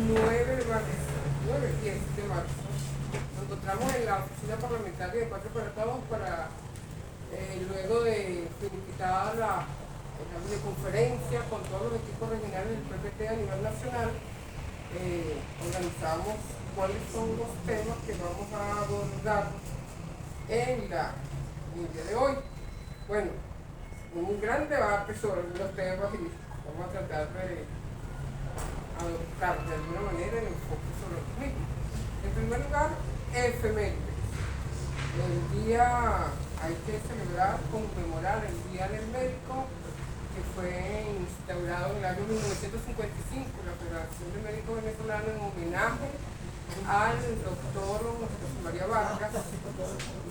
9 de marzo, 9-10 de marzo, nos encontramos en la oficina parlamentaria de Patria para Todos para, luego de finiquitar la videoconferencia con todos los equipos regionales del PPT a nivel nacional, organizamos cuáles son los temas que vamos a abordar en el día de hoy. Bueno, un gran debate sobre los temas y vamos a tratar de adoptar de alguna manera el enfoque sobre los mismos. En primer lugar, efemérides. El día, hay que celebrar, conmemorar el Día del Médico, que fue instaurado en el año 1955, la Federación de Médicos Venezolanos, en homenaje al doctor José María Vargas,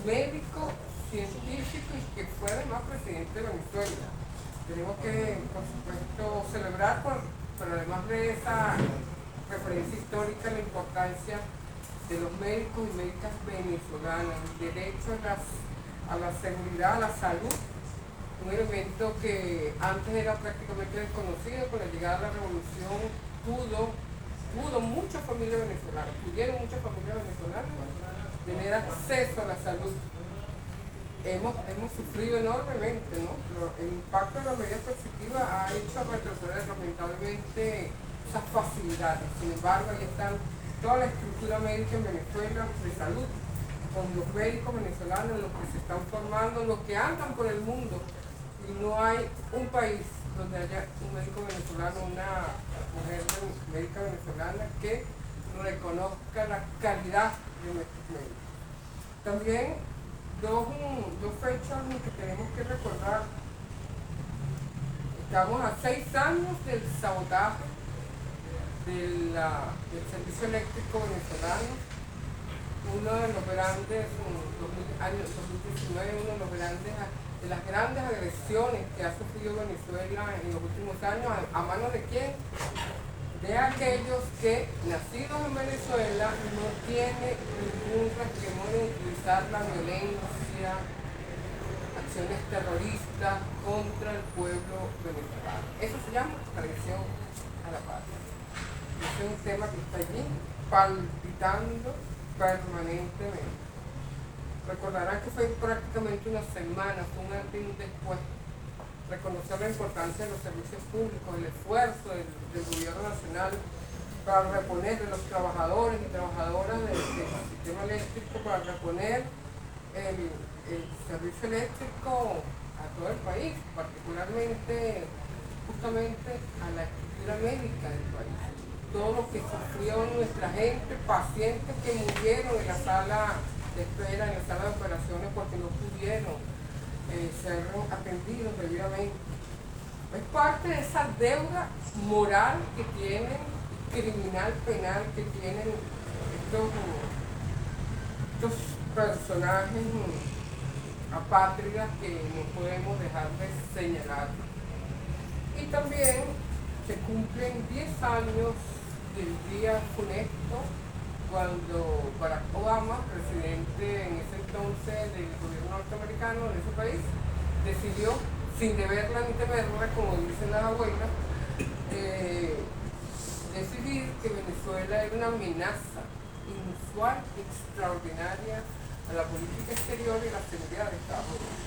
médico, científico y que fue además presidente de Venezuela. Tenemos que, por supuesto, celebrar, pero además de esa referencia histórica, la importancia de los médicos y médicas venezolanas, el derecho a la seguridad, a la salud, un elemento que antes era prácticamente desconocido. Con la llegada de la revolución pudieron muchas familias venezolanas tener acceso a la salud. Hemos sufrido enormemente, ¿no? Pero el impacto de la medida coercitiva ha hecho retroceder lamentablemente esas facilidades. Sin embargo, ahí están toda la estructura médica en Venezuela de salud, con los médicos venezolanos, los que se están formando, los que andan por el mundo, y no hay un país donde haya un médico venezolano, una mujer médica venezolana que reconozca la calidad de nuestros médicos. También dos fechas que tenemos que recordar. Estamos a 6 años del sabotaje del servicio eléctrico venezolano, uno de los grandes, año 2019, de las grandes agresiones que ha sufrido Venezuela en los últimos años. ¿A mano de quién? De aquellos que, nacidos en Venezuela, no tienen ningún resquemor en utilizar la violencia, acciones terroristas contra el pueblo venezolano. Eso se llama traición a la patria. Ese es un tema que está allí palpitando permanentemente. Recordarán que fue prácticamente una semana, fue un antes y un después. Reconocer la importancia de los servicios públicos, el esfuerzo del gobierno nacional para reponer, de los trabajadores y trabajadoras del sistema eléctrico, para reponer el servicio eléctrico a todo el país, particularmente justamente a la estructura médica del país. Todo lo que sufrió nuestra gente, pacientes que murieron en la sala de espera, en la sala de operaciones porque no pudieron ser atendidos debidamente. Es parte de esa deuda moral que tienen, criminal, penal, que tienen estos personajes apátridas que no podemos dejar de señalar. Y también se cumplen 10 años del día funesto cuando Barack Obama, presidente en ese entonces del gobierno norteamericano de ese país, decidió, sin deberla ni temerla, como dicen las abuelas, decidir que Venezuela era una amenaza inusual, extraordinaria a la política exterior y la seguridad de Estados Unidos.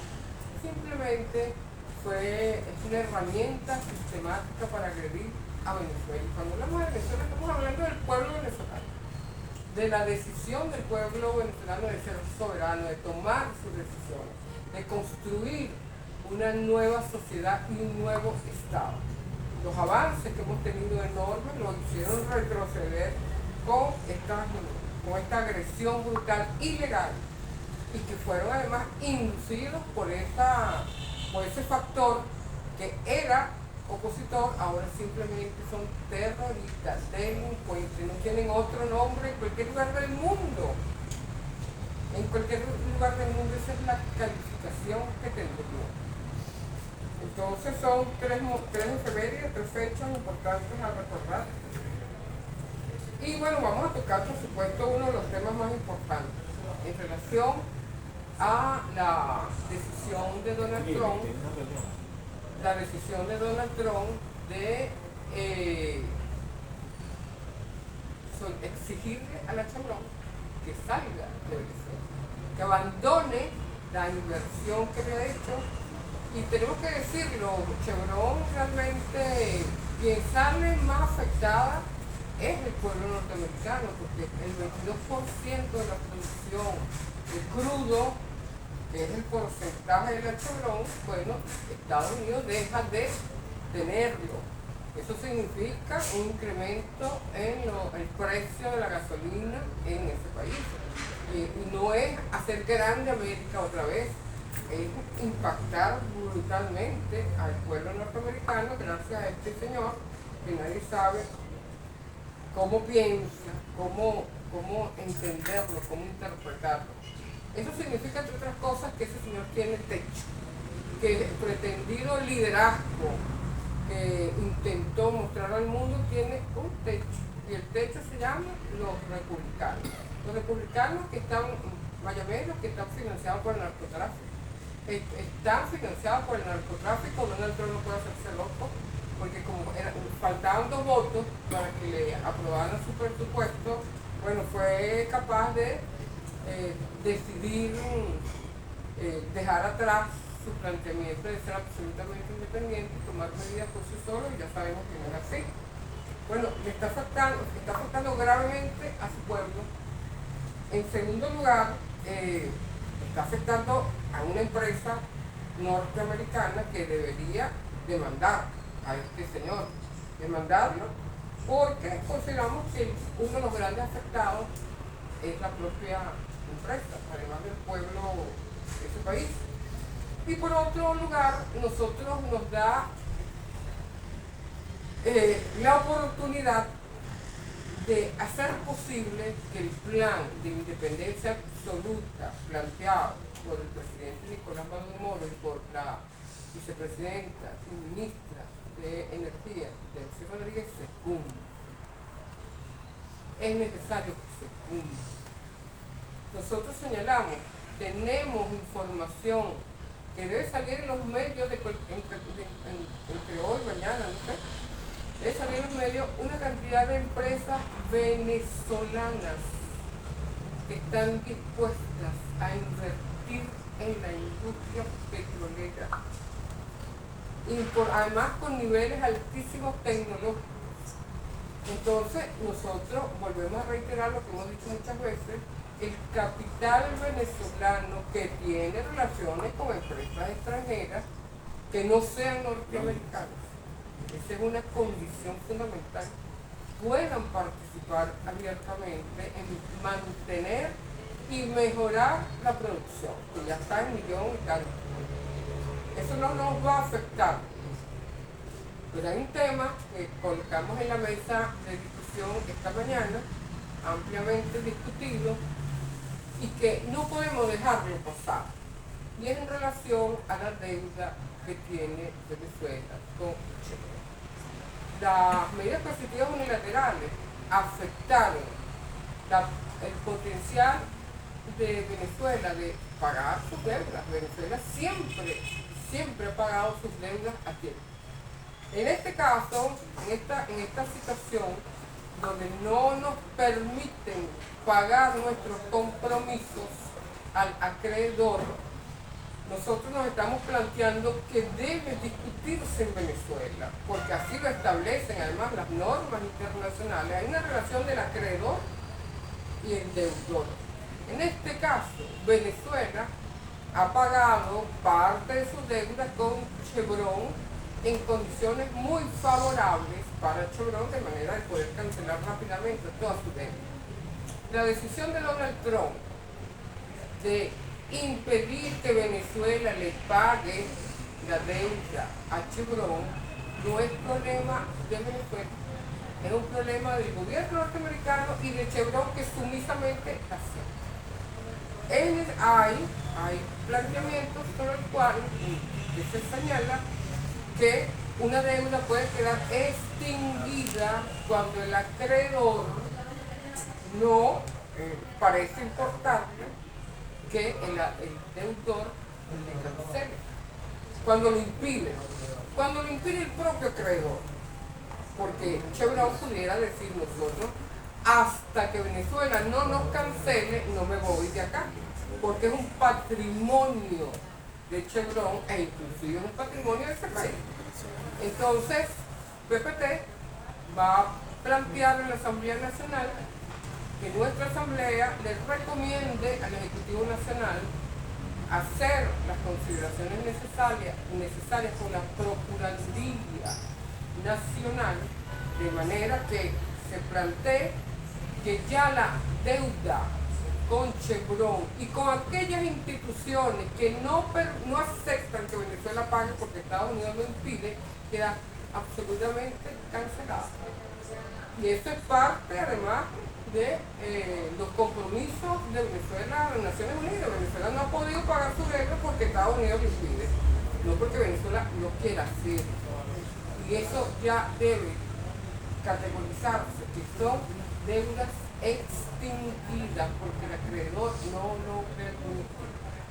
Simplemente es una herramienta sistemática para agredir a Venezuela. Y cuando hablamos de Venezuela, estamos hablando del pueblo venezolano, de la decisión del pueblo venezolano de ser soberano, de tomar sus decisiones, de construir una nueva sociedad y un nuevo Estado. Los avances que hemos tenido enormes lo hicieron retroceder con esta agresión brutal, ilegal, y que fueron además inducidos por ese factor que era opositor, ahora simplemente son terroristas, delincuentes, no tienen otro nombre en cualquier lugar del mundo. En cualquier lugar del mundo esa es la calificación que tendría. Entonces son tres efemérides, 3 fechas importantes a recordar. Y bueno, vamos a tocar por supuesto uno de los temas más importantes en relación a la decisión de Donald Trump de exigirle a la Chevron que salga de Venezuela, que abandone la inversión que le ha hecho. Y tenemos que decirlo, Chevron realmente, quien sale más afectada es el pueblo norteamericano, porque el 22% de la producción de crudo, que es el porcentaje de la Chevron, bueno, Estados Unidos deja de tenerlo. Eso significa un incremento en el precio de la gasolina en ese país. Y no es hacer grande América otra vez, es impactar brutalmente al pueblo norteamericano gracias a este señor que nadie sabe cómo piensa, cómo entenderlo, cómo interpretarlo. Eso significa, entre otras cosas, que ese señor tiene techo, que el pretendido liderazgo que intentó mostrar al mundo tiene un techo, y el techo se llama los republicanos. Los republicanos que están mayameros, que están financiados por el narcotráfico. Están financiados por el narcotráfico. Donald Trump no puede hacerse loco, porque como faltaban 2 votos para que le aprobaran su presupuesto, bueno, fue capaz de decidir dejar atrás su planteamiento de ser absolutamente independiente y tomar medidas por sí solo, y ya sabemos que no es así. Bueno, le está afectando gravemente a su pueblo. En segundo lugar, está afectando a una empresa norteamericana que debería demandar a este señor, demandarlo, porque consideramos que uno de los grandes afectados es la propia empresa, además del pueblo de ese país. Y por otro lugar, nosotros nos da la oportunidad de hacer posible que el plan de independencia absoluta planteado por el presidente Nicolás Maduro y por la vicepresidenta y ministra de Energía, Delcy Rodríguez, se cumpla. Es necesario que se cumpla. Nosotros señalamos, tenemos información que debe salir en los medios entre hoy y mañana, no sé. Debe salir en los medios una cantidad de empresas venezolanas que están dispuestas a invertir en la industria petrolera, y además con niveles altísimos tecnológicos. Entonces nosotros volvemos a reiterar lo que hemos dicho muchas veces: el capital venezolano que tiene relaciones con empresas extranjeras que no sean norteamericanas, esa es una condición fundamental, puedan participar abiertamente en mantener y mejorar la producción, que ya está en 1 millón y tanto. Eso no nos va a afectar. Pero hay un tema que colocamos en la mesa de discusión esta mañana, ampliamente discutido, y que no podemos dejarlo pasar, y es en relación a la deuda que tiene Venezuela con Chile. Las medidas coercitivas unilaterales afectaron el potencial de Venezuela de pagar sus deudas. Venezuela siempre ha pagado sus deudas a tiempo. En este caso, en esta situación, donde no nos permiten pagar nuestros compromisos al acreedor, nosotros nos estamos planteando que debe discutirse en Venezuela, porque así lo establecen además las normas internacionales. Hay una relación del acreedor y el deudor. En este caso, Venezuela ha pagado parte de su deuda con Chevron en condiciones muy favorables para Chevron, de manera de poder cancelar rápidamente toda su deuda. La decisión de Donald Trump de impedir que Venezuela le pague la deuda a Chevron no es problema de Venezuela, es un problema del gobierno norteamericano y de Chevron, que sumisamente acepta. Hay planteamientos sobre el cual se señala que una deuda puede quedar extinguida cuando el acreedor no parece importante que el deudor le cancele. Cuando lo impide el propio acreedor, porque Chevron pudiera decir: nosotros hasta que Venezuela no nos cancele, no me voy de acá, porque es un patrimonio de Chevron e inclusive es un patrimonio de ese país. Entonces, PPT va a plantear en la Asamblea Nacional que nuestra Asamblea le recomiende al Ejecutivo Nacional hacer las consideraciones necesarias con la Procuraduría Nacional, de manera que se plantee que ya la deuda con Chevron y con aquellas instituciones que no aceptan que Venezuela pague porque Estados Unidos lo impide, queda absolutamente cancelada. Y eso es parte, además, de los compromisos de Venezuela a las Naciones Unidas. Venezuela no ha podido pagar su deuda porque Estados Unidos lo impide, no porque Venezuela lo quiera hacer. Y eso ya debe categorizarse, que son deudas extinguidas porque el acreedor no lo permite.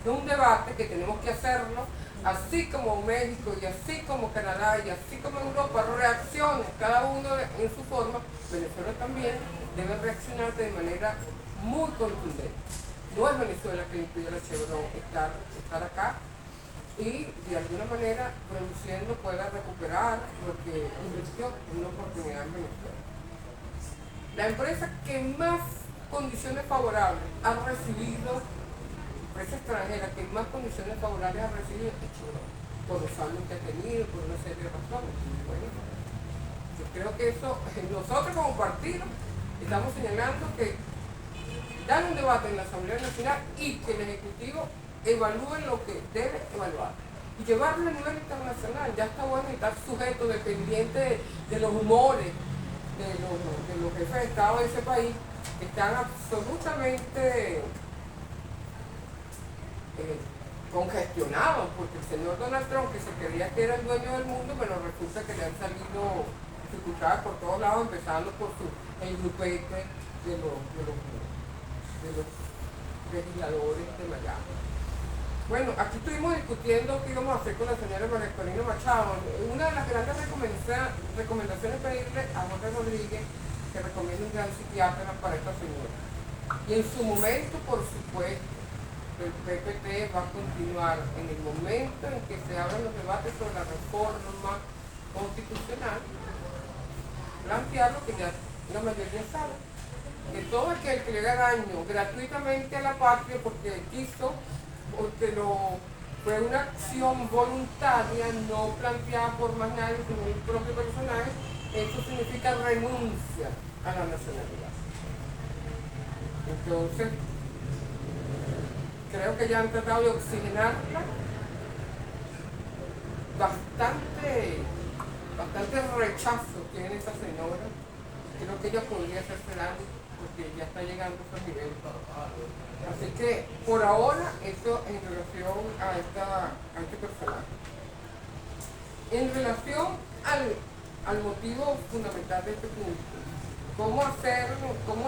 Es un debate que tenemos que hacerlo, así como México y así como Canadá y así como Europa reacciona, cada uno en su forma. Venezuela también debe reaccionar de manera muy contundente. No es Venezuela que le impide a Chevron estar acá y de alguna manera produciendo pueda recuperar lo que invirtió en una oportunidad en Venezuela. La empresa que más condiciones favorables ha recibido, empresa extranjera que más condiciones favorables ha recibido es Chevron, por los años que ha tenido, por una serie de razones. Bueno, yo creo que eso, nosotros como partido estamos señalando que dan un debate en la Asamblea Nacional y que el Ejecutivo evalúe lo que debe evaluar y llevarlo a nivel internacional. Ya está bueno estar sujeto, dependiente de los humores de los jefes de Estado de ese país, que están absolutamente congestionados, porque el señor Donald Trump, que se creía que era el dueño del mundo, pero resulta que le han salido dificultades por todos lados, empezando por el grupete de los legisladores de Miami. Bueno, aquí estuvimos discutiendo qué íbamos a hacer con la señora María Corina Machado. Una de las grandes recomendaciones es pedirle a Jorge Rodríguez que recomiende un gran psiquiatra para esta señora. Y en su momento, por supuesto, el PPT va a continuar en el momento en que se abran los debates sobre la reforma constitucional, plantear lo que ya la mayoría sabe, que todo aquel que le da daño gratuitamente a la patria porque quiso, porque fue una acción voluntaria, no planteada por más nadie sino el propio personaje, eso significa renuncia a la nacionalidad. Entonces, creo que ya han tratado de oxigenarla, bastante rechazo tiene esa señora. Creo que ella podría hacerse daño porque ya está llegando a esos niveles. Así que por ahora eso en relación a este personaje. En relación al motivo fundamental de este punto, cómo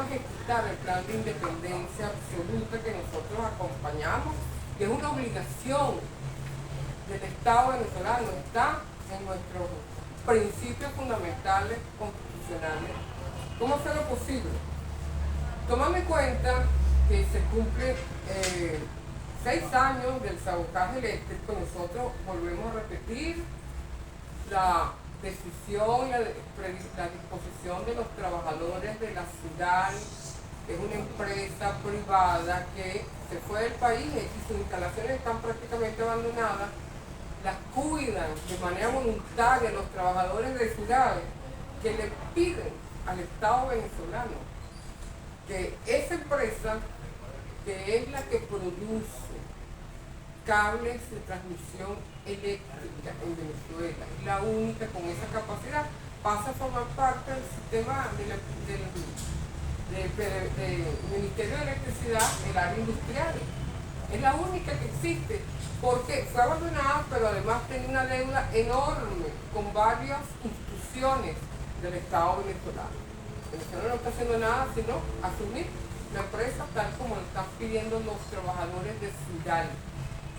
ejecutar el plan de independencia absoluta que nosotros acompañamos, que es una obligación del Estado venezolano, está en nuestros principios fundamentales constitucionales. ¿Cómo hacerlo posible? Tomando en cuenta que se cumplen 6 años del sabotaje eléctrico, nosotros volvemos a repetir la decisión, la disposición de los trabajadores de la CIDAL, que es una empresa privada que se fue del país y sus instalaciones están prácticamente abandonadas, las cuidan de manera voluntaria los trabajadores de ciudades que le piden al Estado venezolano que esa empresa, que es la que produce cables de transmisión eléctrica en Venezuela, es la única con esa capacidad, pasa a formar parte del sistema del Ministerio de Electricidad del área industrial. Es la única que existe, porque fue abandonada, pero además tenía una deuda enorme con varias instituciones del Estado venezolano. Venezuela no está haciendo nada sino asumir la empresa tal como lo están pidiendo los trabajadores de CIDAL.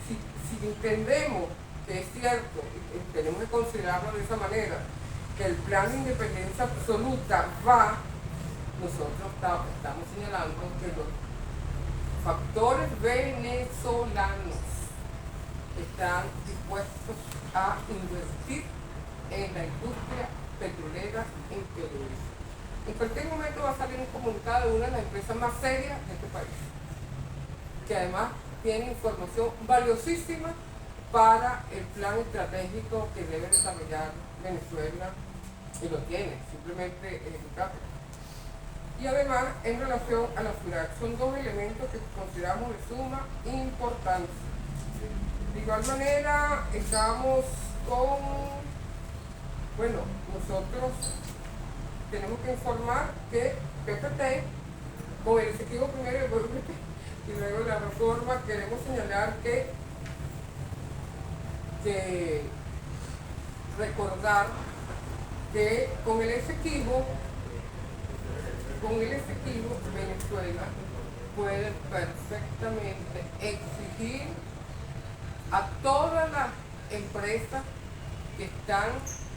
Si entendemos que es cierto, y tenemos que considerarlo de esa manera, que el plan de independencia absoluta va nosotros estamos señalando que los factores venezolanos están dispuestos a invertir en la industria petrolera en PDVSA. En cualquier momento va a salir un comunicado de una de las empresas más serias de este país, que además tiene información valiosísima para el plan estratégico que debe desarrollar Venezuela, y lo tiene, simplemente ejecutarlo. Y además, en relación a la FUNAC, son dos elementos que consideramos de suma importancia. De igual manera, estamos con, bueno, nosotros tenemos que informar que PPT, con el Ejecutivo primero y luego la reforma, queremos señalar que recordar que con el Ejecutivo Venezuela puede perfectamente exigir a todas las empresas que están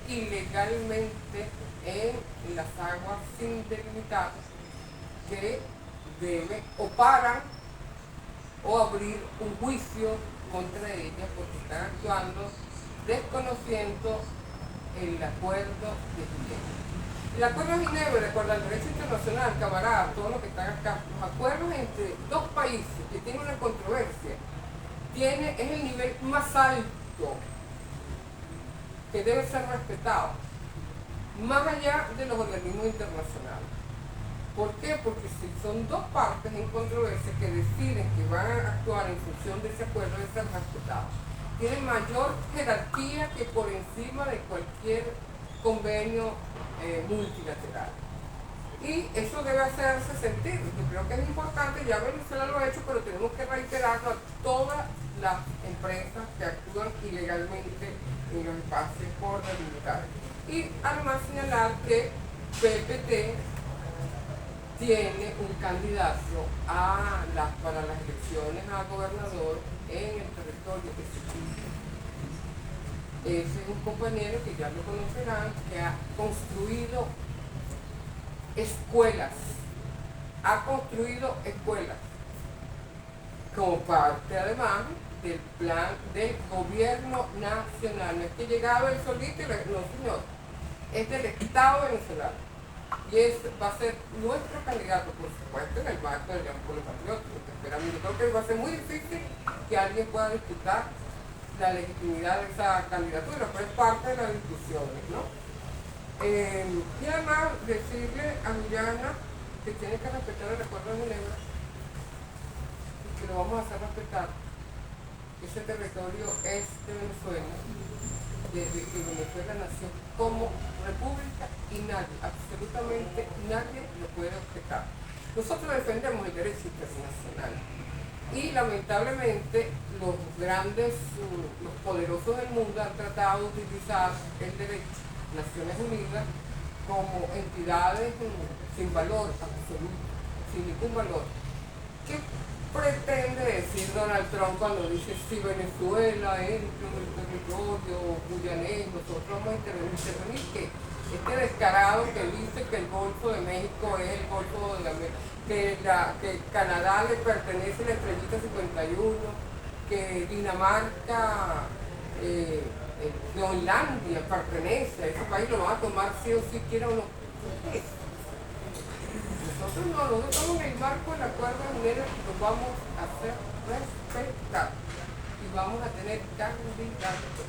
ilegalmente en las aguas sin delimitar que deben o paran o abrir un juicio contra ellas porque están actuando desconociendo el acuerdo de Ginebra. El acuerdo de Ginebra, recuerda el derecho internacional, camaradas, todos los que están acá, los acuerdos entre dos países que tienen una controversia, es el nivel más alto que debe ser respetado, más allá de los organismos internacionales. ¿Por qué? Porque si son dos partes en controversia que deciden que van a actuar en función de ese acuerdo, debe ser respetado. Tiene mayor jerarquía que por encima de cualquier convenio multilateral. Y eso debe hacerse sentir. Yo creo que es importante, ya Venezuela lo ha hecho, pero tenemos que reiterarlo a todas las empresas que actúan ilegalmente en los espacios por delimitar. Y además señalar que PPT tiene un candidato para las elecciones a gobernador en el territorio ejecutivo. Ese es un compañero que ya lo conocerán, que ha construido escuelas, como parte además del plan del gobierno nacional. No es que llegaba el solito y no, señor, es del Estado venezolano. Y va a ser nuestro candidato, por supuesto, en el marco del pueblo patriótico. Yo creo que va a ser muy difícil que alguien pueda disputar la legitimidad de esa candidatura, pero es parte de las discusiones, ¿no? Y además decirle a Millana que tiene que respetar el acuerdo de Ginebra y que lo vamos a hacer respetar. Ese territorio es de Venezuela, desde que Venezuela nació como república y nadie, absolutamente nadie lo puede objetar. Nosotros defendemos el derecho internacional y lamentablemente los poderosos del mundo han tratado de utilizar el derecho, Naciones Unidas, como entidades sin valor absoluto, sin ningún valor. ¿Qué pretende decir Donald Trump cuando dice si Venezuela entra en el territorio guyanés, nosotros vamos a intervenir? ¿Qué? Este descarado que dice que el Golfo de México es el Golfo de América, que Canadá le pertenece a la estrellita 51, que Dinamarca, Groenlandia pertenece a ese país, lo van a tomar sí o sí, quiera o no. Nosotros estamos en el marco del acuerdo de Ginebra y lo vamos a hacer respetar y vamos a tener candidatos.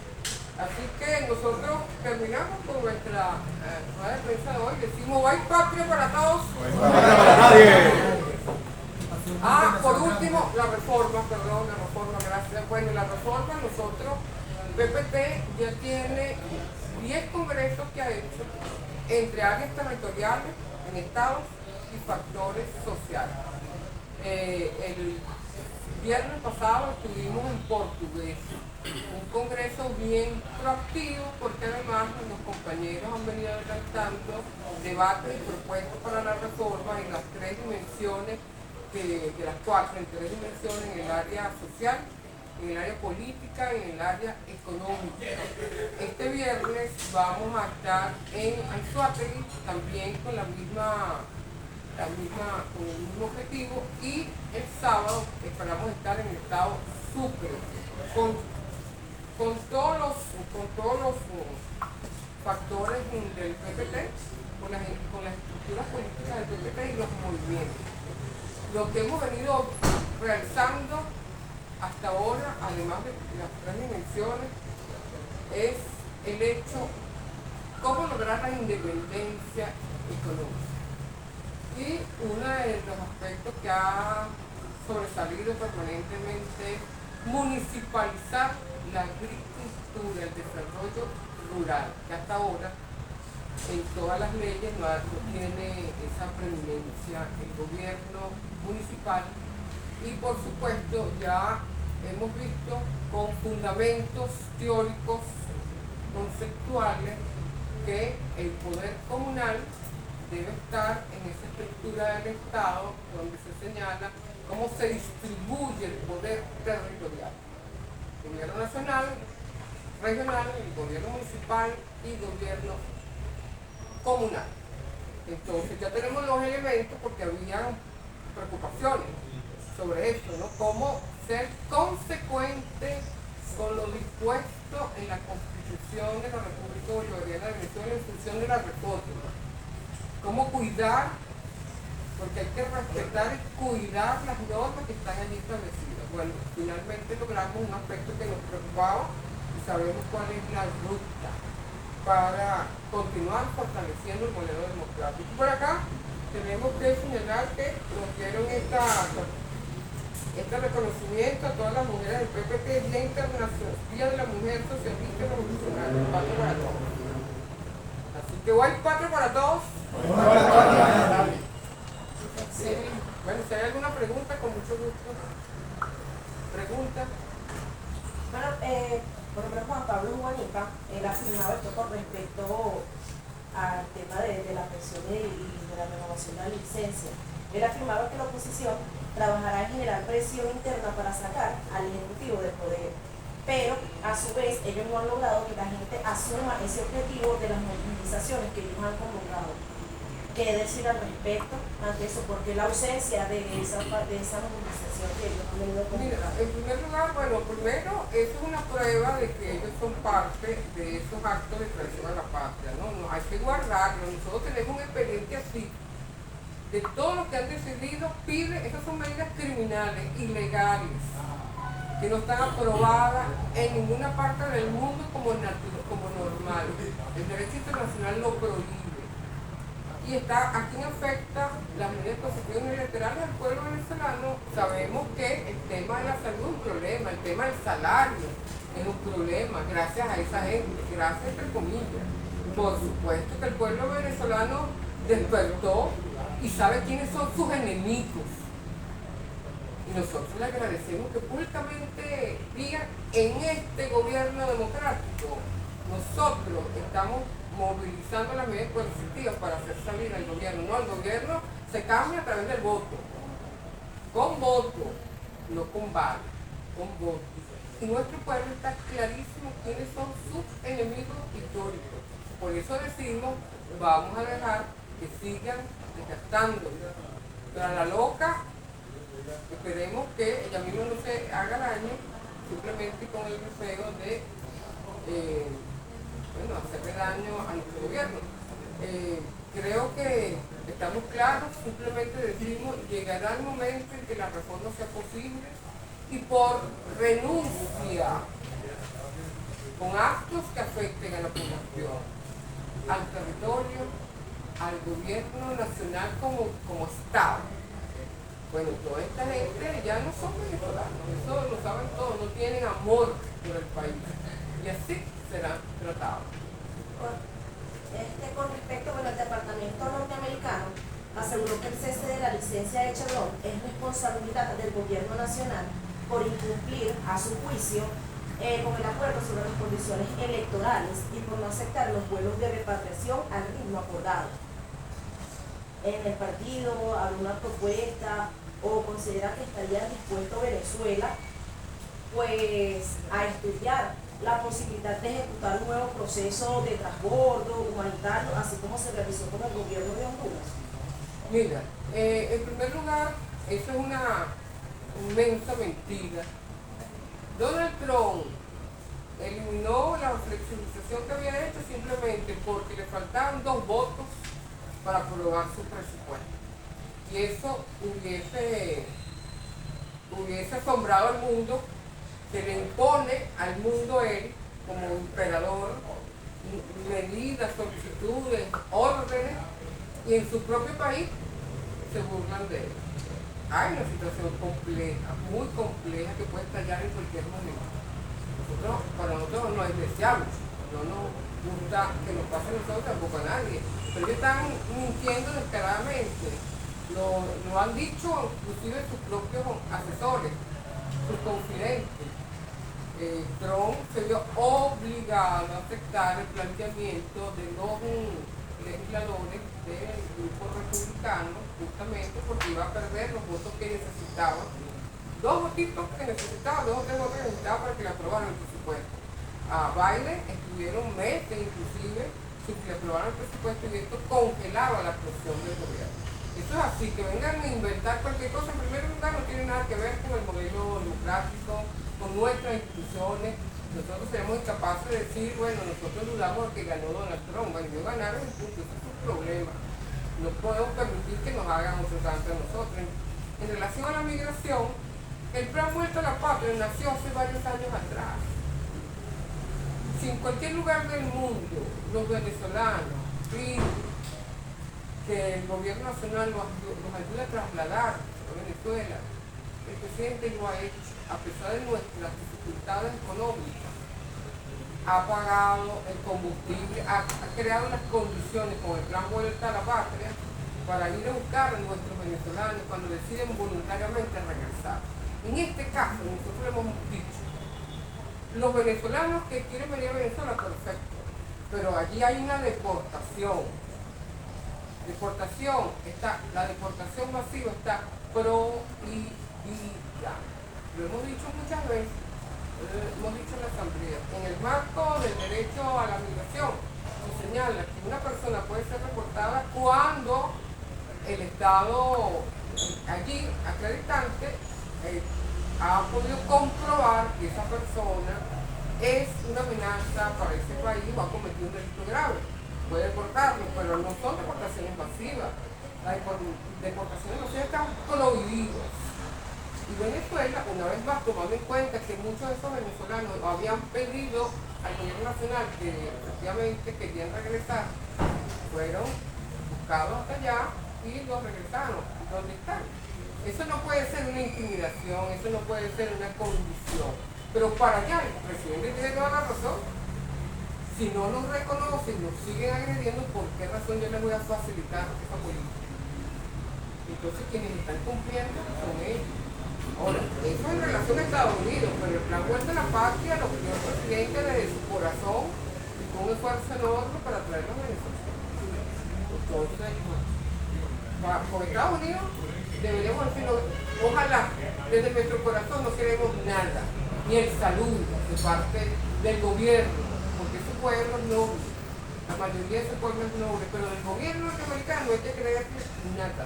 Así que nosotros terminamos con nuestra rueda de prensa de hoy. Decimos ¡Hay patria para todos! ¡No hay patria para nadie! Por último, la reforma, gracias. Bueno, la reforma, nosotros, PPT ya tiene 10 congresos que ha hecho entre áreas territoriales, en estados y factores sociales. El viernes pasado estuvimos en Portugués, un congreso bien proactivo porque además los compañeros han venido adelantando debates y propuestas para la reforma en las tres dimensiones, de las cuatro, en tres dimensiones, en el área social, en el área política y en el área económica. Este viernes vamos a estar en Anzoátegui, también con la misma con el mismo objetivo, y el sábado esperamos estar en el estado súper, con todos los factores del PPT, con las estructuras políticas del PPT y los movimientos. Lo que hemos venido realizando hasta ahora, además de las tres dimensiones, es el hecho cómo lograr la independencia económica. Y uno de los aspectos que ha sobresalido permanentemente es municipalizar la agricultura, el desarrollo rural, que hasta ahora en todas las leyes no tiene esa preeminencia el gobierno municipal. Y por supuesto ya hemos visto con fundamentos teóricos, conceptuales, que el poder comunal debe estar en esa estructura del Estado donde se señala cómo se distribuye el poder territorial. Gobierno nacional, regional, el gobierno municipal y gobierno comunal. Entonces ya tenemos los elementos porque había preocupaciones sobre esto, ¿no? Cómo ser consecuente con lo dispuesto en la Constitución de la República Bolivariana de Venezuela en función de la reforma. Cómo cuidar, porque hay que respetar y cuidar las normas que están allí establecidas. Bueno, finalmente logramos un aspecto que nos preocupaba y sabemos cuál es la ruta para continuar fortaleciendo el modelo democrático. Por acá tenemos que señalar que nos dieron este reconocimiento a todas las mujeres del PPT, Día Internacional, Día de la Mujer Socialista y Revolucionaria, patria para todos. Así que hoy patria para todos. Sí. Bueno, si hay alguna pregunta, con mucho gusto. Pregunta. Bueno, por ejemplo, Juan Pablo Juanipa, él afirmaba esto con respecto al tema de la pensión y de la renovación de la licencia. Él afirmaba que la oposición trabajará en generar presión interna para sacar al Ejecutivo del poder, pero a su vez ellos no han logrado que la gente asuma ese objetivo de las movilizaciones que ellos han convocado. ¿Qué decir al respecto ante eso? Porque la ausencia de esa movilización que ellos han venido convocando. Mira, en primer lugar, bueno, primero, eso es una prueba de que ellos son parte de esos actos de traición a la patria, ¿no? No hay que guardarlo. Nosotros tenemos un expediente así. De todo lo que han decidido, esas son medidas criminales, ilegales, que no están aprobadas en ninguna parte del mundo como normal. El derecho internacional lo prohíbe. Y ¿a quién afecta las medidas positivas unilaterales al pueblo venezolano? Sabemos que el tema de la salud es un problema, el tema del salario es un problema, gracias a esa gente, gracias entre comillas. Por supuesto que el pueblo venezolano despertó y sabe quiénes son sus enemigos. Y nosotros le agradecemos que públicamente digan, en este gobierno democrático, nosotros estamos movilizando las medidas coercitivas para hacer salir al gobierno. No, el gobierno se cambia a través del voto. Con voto, no con bala, con voto. Y nuestro pueblo está clarísimo quiénes son sus enemigos históricos. Por eso decimos, vamos a dejar que sigan desgastando. Pero a la loca, esperemos que ella misma no se haga daño, simplemente con el deseo de hacerle daño a nuestro gobierno. Creo que estamos claros, simplemente decimos, llegará el momento en que la reforma sea posible y por renuncia, con actos que afecten a la población, al territorio, al gobierno nacional como Estado. Bueno, toda esta gente ya no son venezolanos, eso lo saben todos, no tienen amor por el país. Y así serán tratados. Con respecto, el Departamento Norteamericano aseguró que el cese de la licencia de Chevron es responsabilidad del gobierno nacional por incumplir, a su juicio, con el acuerdo sobre las condiciones electorales y por no aceptar los vuelos de repatriación al ritmo acordado. En el partido, alguna propuesta o considera que estaría dispuesto Venezuela pues a estudiar la posibilidad de ejecutar un nuevo proceso de transbordo humanitario, así como se realizó con el gobierno de Honduras. Mira, en primer lugar, eso es una inmensa mentira. Donald Trump eliminó la flexibilización que había hecho simplemente porque le faltaban 2 votos para aprobar su presupuesto. Y eso hubiese asombrado al mundo, que le impone al mundo él, como emperador, medidas, solicitudes, órdenes, y en su propio país se burlan de él. Hay una situación compleja, muy compleja, que puede estallar en cualquier momento. Para nosotros no es deseable, no nos gusta que nos pase a nosotros, tampoco a nadie, pero ellos están mintiendo descaradamente. Lo han dicho inclusive sus propios asesores, sus confidentes. Trump se vio obligado a aceptar el planteamiento de los legisladores del grupo republicano, justamente porque iba a perder los votos que necesitaba, 2 votitos que necesitaba, 2 o 3 votos que necesitaba para que le aprobaran el presupuesto. A Biden estuvieron meses inclusive sin que le aprobaran el presupuesto, y esto congelaba la actuación del gobierno. Eso es así, que vengan a inventar cualquier cosa, en primer lugar no tiene nada que ver con el modelo democrático, con nuestras instituciones. Nosotros seremos incapaces de decir, bueno, nosotros dudamos de que ganó Donald Trump. Bueno, yo ganaron un punto, ese es su problema. No podemos permitir que nos hagan otro tanto a nosotros. En relación a la migración, el plan Vuelta a la Patria nació hace varios años atrás. Si en cualquier lugar del mundo los venezolanos piden que el gobierno nacional los ayude a trasladar a Venezuela, el presidente lo ha hecho, a pesar de nuestras dificultades económicas. Ha pagado el combustible, ha creado las condiciones con el plan Vuelta a la Patria para ir a buscar a nuestros venezolanos cuando deciden voluntariamente regresar. En este caso, nosotros le hemos dicho, los venezolanos que quieren venir a Venezuela, perfecto, pero allí hay una deportación. La deportación masiva está prohibida. Lo hemos dicho muchas veces, hemos dicho en la asamblea. En el marco del derecho a la migración, se señala que una persona puede ser reportada cuando el Estado allí acreditante ha podido comprobar que esa persona es una amenaza para ese país o ha cometido un delito grave. Puede deportarlo, pero no son deportaciones masivas. Las deportaciones masivas están prohibidas. Y Venezuela, una vez más, tomando en cuenta que muchos de esos venezolanos habían pedido al gobierno nacional que efectivamente querían regresar, fueron buscados hasta allá y los regresaron. ¿Dónde están? Eso no puede ser una intimidación, eso no puede ser una condición. Pero para allá el presidente tiene toda la razón. Si no nos reconocen, nos siguen agrediendo, ¿por qué razón yo les voy a facilitar esa política? Entonces quienes están cumpliendo son ellos. Ahora, eso en relación a Estados Unidos, pero el plan Vuelta a la Patria lo pidió el presidente desde su corazón y con un esfuerzo enorme para traerlos a Venezuela. Entonces, con Estados Unidos deberíamos decirlo, ojalá, desde nuestro corazón no queremos nada, ni el saludo de parte del gobierno, porque ese pueblo es noble, la mayoría de ese pueblo es noble, pero del gobierno norteamericano no hay que creerle nada,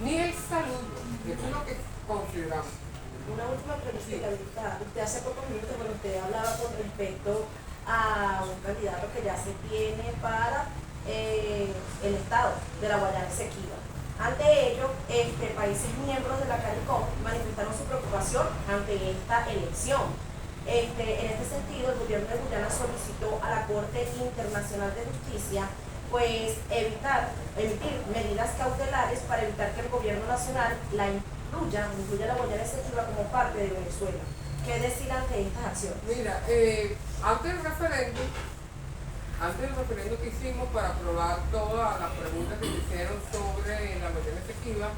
ni el saludo, eso es lo que consideramos. Una última pregunta, usted hace pocos minutos cuando usted hablaba con respecto a un candidato que ya se tiene para el estado de la Guayana Esequiba. Ante ello, países miembros de la CARICOM manifestaron su preocupación ante esta elección. En este sentido, el gobierno de Guyana solicitó a la Corte Internacional de Justicia emitir medidas cautelares para evitar que el gobierno nacional incluya la Guayana Esequiba como parte de Venezuela. ¿Qué decir ante estas acciones? Mira, antes del referéndum que hicimos para aprobar todas las preguntas que se hicieron sobre la Guayana Esequiba,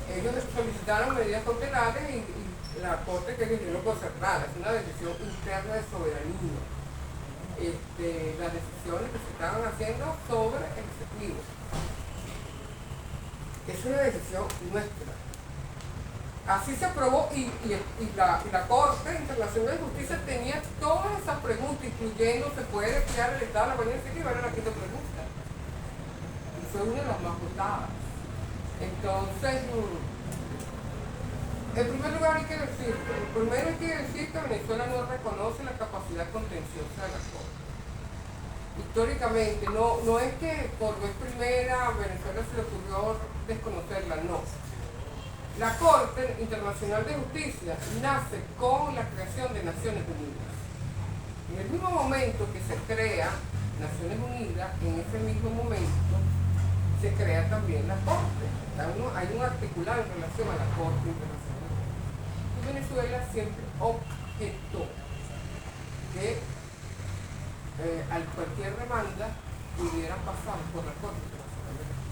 ellos solicitaron medidas cautelares y la Corte que dijeron concertada, es una decisión interna de soberanía. Las decisiones que se estaban haciendo sobre el Esequiba. Es una decisión nuestra. Así se aprobó y la Corte Internacional de Justicia tenía todas esas preguntas, incluyendo ¿se puede crear el Estado de la Guayana Esequiba? Era la quinta pregunta. Y fue una de las más votadas. Entonces, en primer lugar hay que decir, primero hay que decir que Venezuela no reconoce la capacidad contenciosa de la Corte. Históricamente, no es que por vez primera a Venezuela se le ocurrió desconocerla, no. La Corte Internacional de Justicia nace con la creación de Naciones Unidas. En el mismo momento que se crea Naciones Unidas, en ese mismo momento se crea también la Corte. Hay un articulado en relación a la Corte Internacional. Y Venezuela siempre objetó que al cualquier demanda pudiera pasar por la Corte Internacional de Justicia.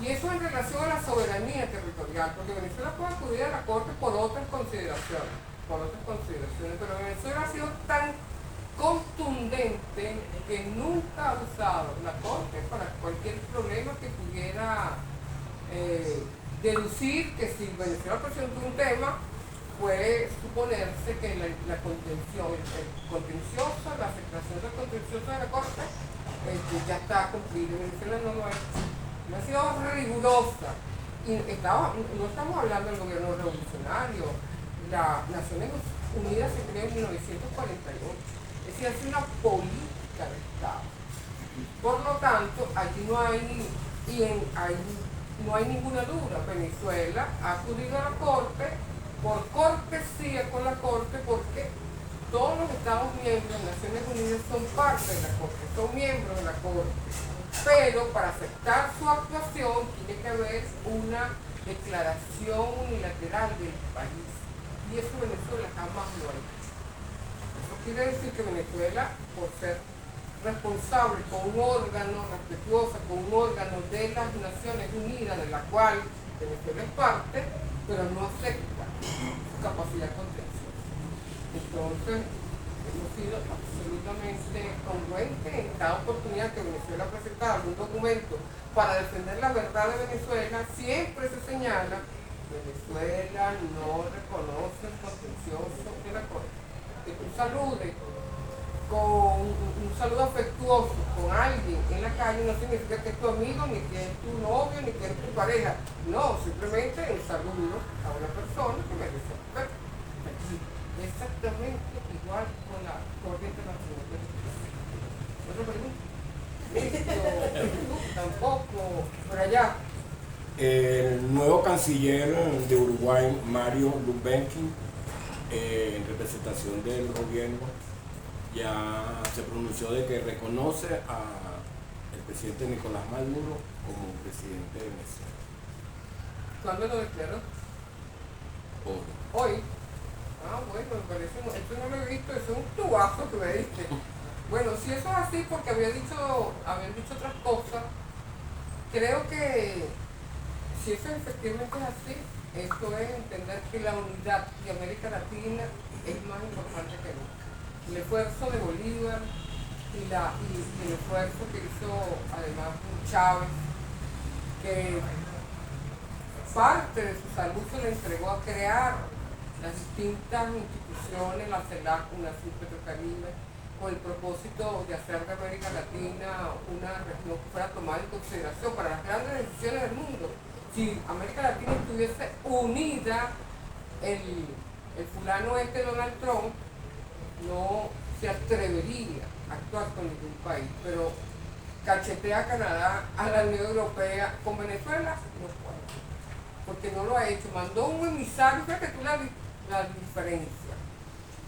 Y eso en relación a la soberanía territorial, porque Venezuela puede acudir a la Corte por otras consideraciones, pero Venezuela ha sido tan contundente que nunca ha usado la Corte para cualquier problema que pudiera deducir que si Venezuela presentó un tema, puede suponerse que la contención, el contencioso, la aceptación del contencioso de la Corte ya está cumplida. Venezuela no lo ha hecho. No ha sido rigurosa. Y no estamos hablando del gobierno revolucionario. Las Naciones Unidas se creó en 1948. Es decir, hace una política de Estado. Por lo tanto, allí no hay ninguna duda. Venezuela ha acudido a la Corte por cortesía con la Corte, porque todos los Estados miembros de Naciones Unidas son parte de la Corte, son miembros de la Corte. Pero para aceptar su actuación tiene que haber una declaración unilateral del país. Y eso Venezuela jamás lo ha hecho. Eso quiere decir que Venezuela, por ser responsable con un órgano respetuoso, con un órgano de las Naciones Unidas, de la cual Venezuela es parte, pero no acepta su capacidad contenciosa. Entonces, hemos sido absolutamente congruentes en cada oportunidad que Venezuela presentaba algún documento para defender la verdad de Venezuela. Siempre se señala que Venezuela no reconoce el contencioso de la Corte. Que tú saludes con un saludo afectuoso con alguien en la calle no significa que es tu amigo, ni que es tu novio, ni que es tu pareja. No, simplemente un saludo a una persona que merece respeto. Exactamente igual con la Corte Internacional de Justicia. ¿Otra pregunta? Tampoco, por allá. El nuevo canciller de Uruguay, Mario Lubbenkin, en representación del gobierno, ya se pronunció de que reconoce al presidente Nicolás Maduro como presidente de Venezuela. ¿Cuándo lo declaró? Hoy. Ah, bueno, me parece, esto no lo he visto, eso es un tubazo que me diste. Bueno, si eso es así, porque habían dicho otras cosas, creo que si eso efectivamente es así, esto es entender que la unidad de América Latina es más importante que nunca. El esfuerzo de Bolívar y el esfuerzo que hizo además Chávez, que parte de su salud se le entregó a crear las distintas instituciones, la CELAC, UNASUR, Petrocaribe, con el propósito de hacer de América Latina una región que fuera tomada en consideración para las grandes decisiones del mundo. Si América Latina estuviese unida, el fulano Donald Trump no se atrevería a actuar con ningún país, pero cachetea a Canadá, a la Unión Europea, con Venezuela no puede, porque no lo ha hecho. Mandó un emisario, fíjate tú la diferencia.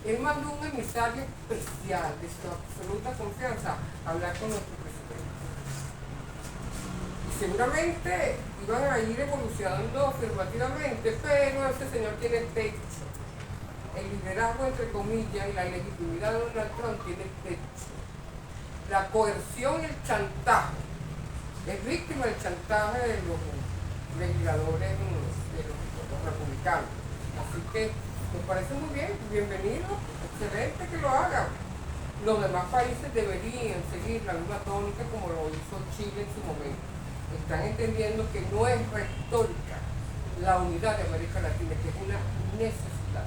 Él mandó un emisario especial de su absoluta confianza a hablar con nuestro presidente. Y seguramente iban a ir evolucionando afirmativamente, pero ese señor tiene techo. El liderazgo, entre comillas, y la legitimidad de Donald Trump tiene techo. La coerción y el chantaje. Es víctima del chantaje de los legisladores de los republicanos. Así que me parece muy bien, bienvenido, excelente que lo haga. Los demás países deberían seguir la misma tónica como lo hizo Chile en su momento. Están entendiendo que no es retórica la unidad de América Latina, que es una necesidad.